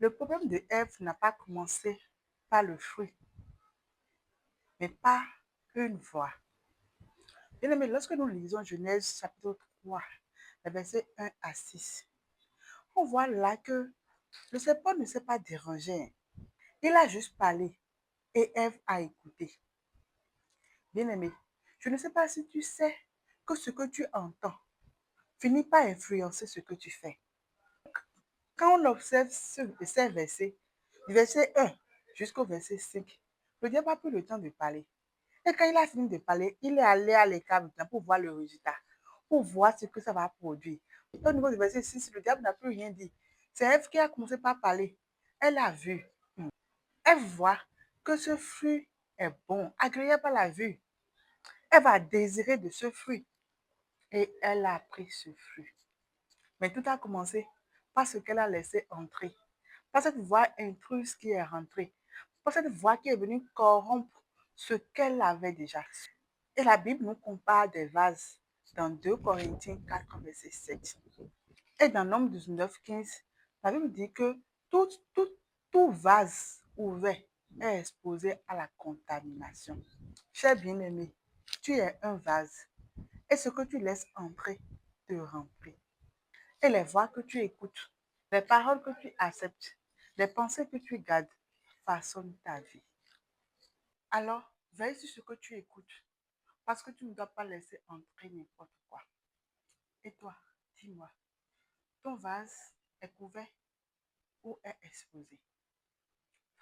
Le problème de Ève n'a pas commencé par le fruit, mais par une voix. Bien aimé, lorsque nous lisons Genèse chapitre 3, les versets 1 à 6, on voit là que le serpent ne s'est pas dérangé. Il a juste parlé et Ève a écouté. Bien aimé, je ne sais pas si tu sais que ce que tu entends finit par influencer ce que tu fais. Quand on observe ces versets, du verset 1 jusqu'au verset 5, le diable a pris le temps de parler. Et quand il a fini de parler, il est allé à l'écart maintenant pour voir le résultat, pour voir ce que ça va produire. Au niveau du verset 6, le diable n'a plus rien dit. C'est Ève qui a commencé par parler. Elle a vu. Elle voit que ce fruit est bon, agréable à la vue. Elle va désirer de ce fruit. Et elle a pris ce fruit. Mais tout a commencé par ce qu'elle a laissé entrer. Par cette voix intruse qui est rentrée. Par cette voix qui est venue corrompre ce qu'elle avait déjà. Et la Bible nous compare des vases dans 2 Corinthiens 4, verset 7. Et dans Nombre 19, 15, la Bible dit que tout, tout, tout vase ouvert est exposé à la contamination. Cher bien-aimé, tu es un vase et ce que tu laisses entrer te remplit. Et les voix que tu écoutes, les paroles que tu acceptes, les pensées que tu gardes façonnent ta vie. Alors, veille sur ce que tu écoutes parce que tu ne dois pas laisser entrer n'importe quoi. Et toi, dis-moi, ton vase est couvert ou est exposé?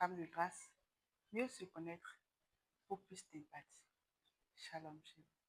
Femme de grâce, mieux se connaître pour plus d'empathie. Shalom, shalom.